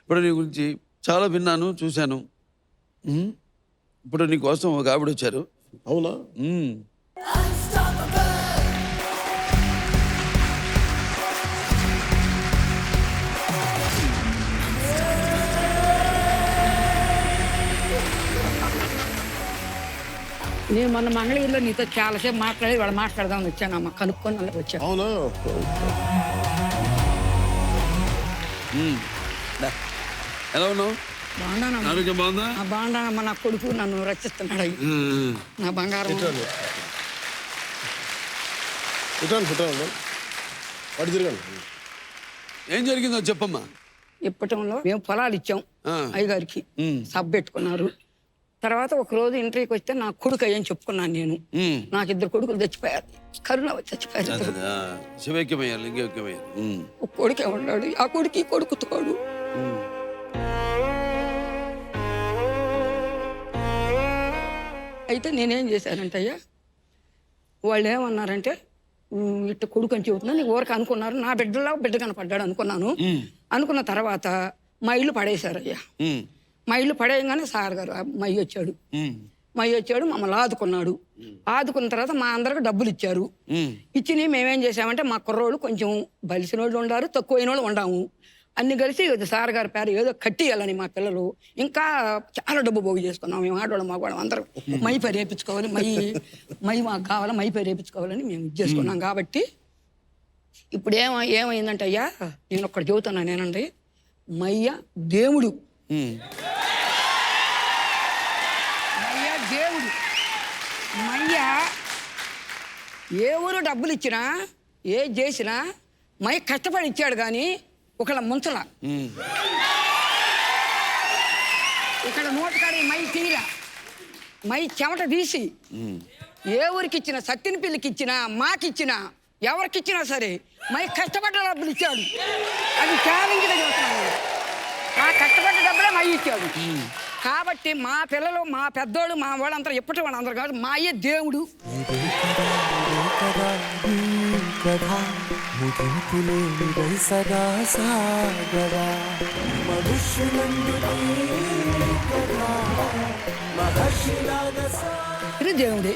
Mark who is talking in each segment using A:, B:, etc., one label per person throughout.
A: ఇప్పుడు నీ గురించి చాలా విన్నాను, చూశాను. ఇప్పుడు నీ కోసం ఒక ఆవిడ వచ్చారు.
B: అవునా?
C: నేను మొన్న మంగళగిరిలో నీతో చాలాసేపు మాట్లాడి వాడు మాట్లాడదామని వచ్చానమ్మ, కనుక్కొని అలా వచ్చాను.
B: అవునా?
A: ఎలా ఉన్నావు?
C: బాగున్నానమ్మా.
A: ఆరోగ్యం బాగుందా?
C: బాగున్నానమ్మా. నా కొడుకు నన్ను రక్షిస్తున్నాడు. నా బంగారం.
B: వాడు తిరగండి.
A: ఏం జరిగిందో చెప్పమ్మా.
C: ఇప్పటంలో మేము పొలాలు ఇచ్చాం అయ్యగారికి, సభ పెట్టుకున్నారు. తర్వాత ఒక రోజు ఇంటర్వ్యూకి వస్తే నా కొడుకు అయ్యని చెప్పుకున్నాను నేను. నాకు 2 కొడుకులు చచ్చిపోయారు, కరోనా వచ్చి చచ్చిపోయారు.
A: శివైక్యమయ్యారు, లింగైక్యమయ్యారు.
C: ఒక కొడుకే ఉన్నాడు, ఆ కొడుకు ఈ కొడుకు తోడు. అయితే నేనేం చేశానంటే అయ్యా, వాళ్ళు ఏమన్నారంటే ఇట్ట కొడుకు అని చెబుతున్నా, నీకు ఊరికి అనుకున్నారు. నా బిడ్డ కనపడ్డాడు అనుకున్నాను. అనుకున్న తర్వాత మా ఇల్లు పడేశారయ్యా. మా ఇల్లు పడేయగానే సార్ గారు మయ్య వచ్చాడు. మమ్మల్ని ఆదుకున్నాడు. ఆదుకున్న తర్వాత మా అందరికి డబ్బులు ఇచ్చారు. ఇచ్చి మేమేం చేసామంటే మా కుర్రోళ్ళు కొంచెం బలిసిన వాళ్ళు ఉండారు, తక్కువైన వాళ్ళు ఉండాము. అన్ని కలిసి సార్ గారి పేరు ఏదో కట్టియాలని మా పిల్లలు ఇంకా చాలా డబ్బు పోగు చేసుకున్నాం. మేము ఆడవాళ్ళం మగవాళ్ళం అందరం మై పేరు వేయించుకోవాలి, మై మాకు కావాలి, మై పేరు వేయించుకోవాలని మేము ఇది చేసుకున్నాం. కాబట్టి ఇప్పుడు ఏమైందంటే అయ్యా, నేను ఒక్కడు చెబుతున్నా నేనండి, మయ్య దేవుడు, మయ్య దేవుడు. మయ్య ఏ ఊరు డబ్బులు ఇచ్చినా ఏది చేసినా మయ్య కష్టపడి ఇచ్చాడు కానీ ఒకళ్ళ ముంచల. ఇక్కడ నోటికాడ మై తీరా, మై చెమట తీసి ఏ ఊరికి ఇచ్చినా, సత్తిని పిల్లికి ఇచ్చినా, మాకిచ్చినా, ఎవరికిచ్చినా సరే మై కష్టపడ్డ డబ్బులు ఇచ్చాడు. అది ఛాలెంజ్గా చెబుతున్నాను. ఆ కష్టపడ్డ డబ్బులే మై ఇచ్చాడు. కాబట్టి మా పిల్లలు, మా పెద్దోళ్ళు, మా వాళ్ళందరూ ఎప్పటి వాళ్ళందరూ కాదు, మా అయ్యే దేవుడు. ఇది దేవుడే.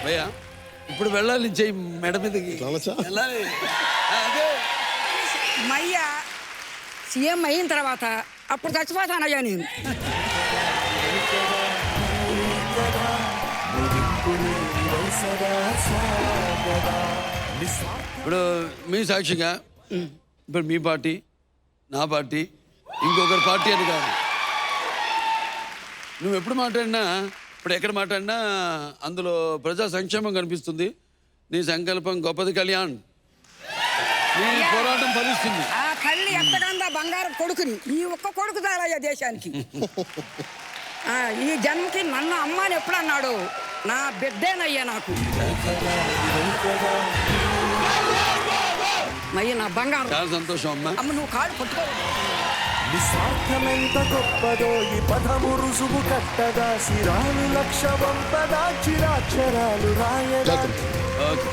A: భయ్యా ఇప్పుడు వెళ్ళాలి, చెయ్యి మెడ మీదకి వెళ్ళాలి.
C: మయ్య సీఎం అయిన తర్వాత అప్పుడు చచ్చిపోతానయ్యా నేను.
A: ఇప్పుడు మీ సాక్షిగా ఇప్పుడు మీ పార్టీ, నా పార్టీ, ఇంకొకరి పార్టీ అని కాదు, నువ్వు ఎప్పుడు మాట్లాడినా, ఇప్పుడు ఎక్కడ మాట్లాడినా అందులో ప్రజా సంక్షేమం కనిపిస్తుంది. నీ సంకల్పం గొప్పది కళ్యాణ్, నీ పోరాటం ఫలిస్తుంది.
C: ఆ తల్లి ఎంతకందా బంగారం కొడుకుని, ఈ ఒక్క కొడుకు చాలయ్యా దేశానికి. ఈ జన్మకి నన్ను అమ్మ అని ఎప్పుడు అన్నాడు, నా బిడ్డేనయ్యా నాకు. మయ్య నా బంగారం.
A: చాలా సంతోషం అమ్మ.
C: నువ్వు కాడు పట్టుకో.
D: నిస్వార్థమెంత గొప్పదో ఈ పదము రుజువు కట్టదా, శిరాలు లక్ష వంపదా, చిరాక్షరాలు రాయదా.
A: ఓకే.